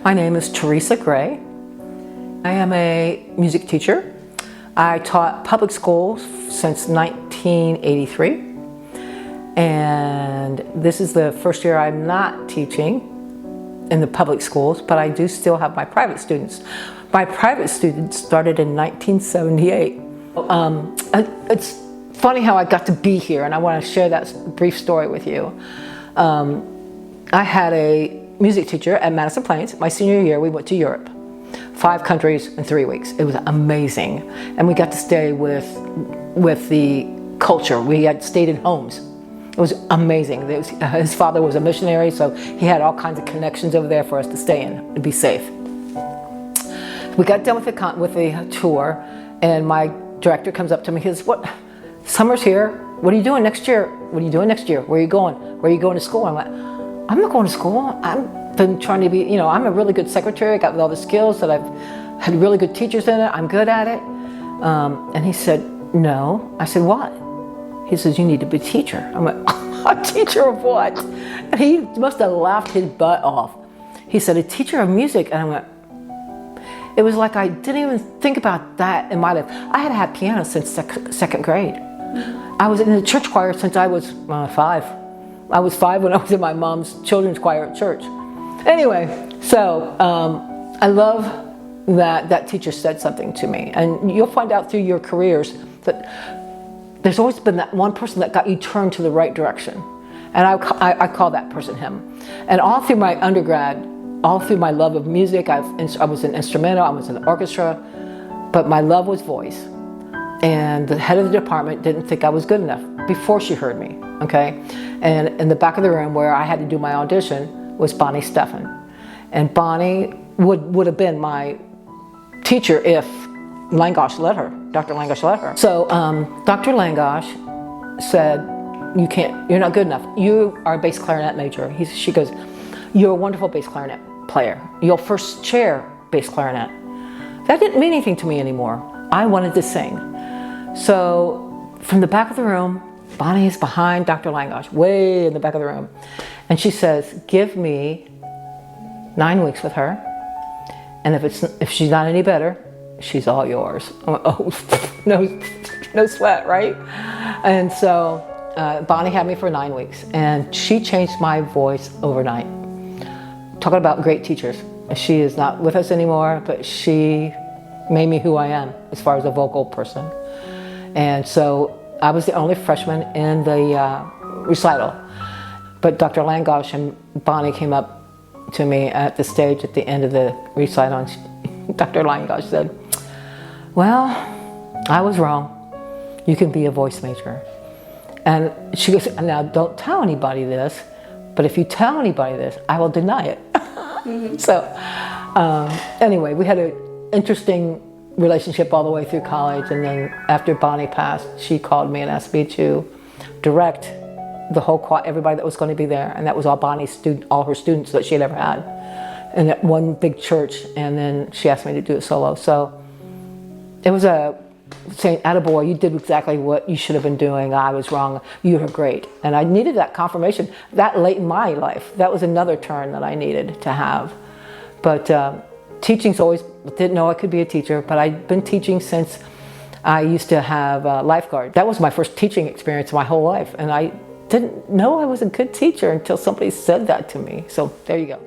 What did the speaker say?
My name is Teresa Gray. I am a music teacher. I taught public schools since 1983, and this is the first year I'm not teaching in the public schools, but I do still have my private students. My private students started in 1978. It's funny how I got to be here, and I want to share that brief story with you. I had a music teacher at Madison Plains. My senior year, we went to Europe. 5 countries in 3 weeks. It was amazing. And we got to stay with the culture. We had stayed in homes. It was amazing. His father was a missionary, so he had all kinds of connections over there for us to stay in and be safe. We got done with the tour, and my director comes up to me. He says, "What? Summer's here. What are you doing next year? What are you doing next year? Where are you going? Where are you going to school?" I'm like, "I'm not going to school. I've been trying to be, I'm a really good secretary. I got all the skills that I've had really good teachers in it. I'm good at it." And he said, "No." I said, "What?" He says, "You need to be a teacher." I'm like, "A teacher of what?" And he must have laughed his butt off. He said, "A teacher of music." And I went, it was like I didn't even think about that in my life. I had had piano since second grade. I was in the church choir since I was 5. I was 5 when I was in my mom's children's choir at church. Anyway, so I love that teacher said something to me. And you'll find out through your careers that there's always been that one person that got you turned to the right direction. And I call that person him. And all through my undergrad, all through my love of music, I was an instrumental, I was in the orchestra, but my love was voice. And the head of the department didn't think I was good enough before she heard me, okay? And in the back of the room where I had to do my audition was Bonnie Steffen. And Bonnie would have been my teacher if Langosh let her, Dr. Langosh let her. So Dr. Langosh said, you're not good enough. You are a bass clarinet major. She goes, "You're a wonderful bass clarinet player. You'll first chair bass clarinet." That didn't mean anything to me anymore. I wanted to sing. So from the back of the room, Bonnie is behind Dr. Langosh, way in the back of the room. And she says, "Give me 9 weeks with her. And if she's not any better, she's all yours." I'm like, oh, no sweat, right? And so Bonnie had me for 9 weeks, and she changed my voice overnight. Talking about great teachers. She is not with us anymore, but she made me who I am as far as a vocal person. And so I was the only freshman in the recital. But Dr. Langosh and Bonnie came up to me at the stage at the end of the recital, and Dr. Langosh said, "Well, I was wrong. You can be a voice major." And she goes, "Now don't tell anybody this, but if you tell anybody this, I will deny it." So anyway, we had an interesting relationship all the way through college, and then after Bonnie passed, she called me and asked me to direct the whole choir, everybody that was going to be there, and that was all all her students that she had ever had, in that one big church. And then she asked me to do it solo. So it was saying, "Attaboy, you did exactly what you should have been doing. I was wrong. You were great." And I needed that confirmation that late in my life. That was another turn that I needed to have. But teaching's always, didn't know I could be a teacher, but I'd been teaching since I used to have a lifeguard. That was my first teaching experience my whole life. And I didn't know I was a good teacher until somebody said that to me. So there you go.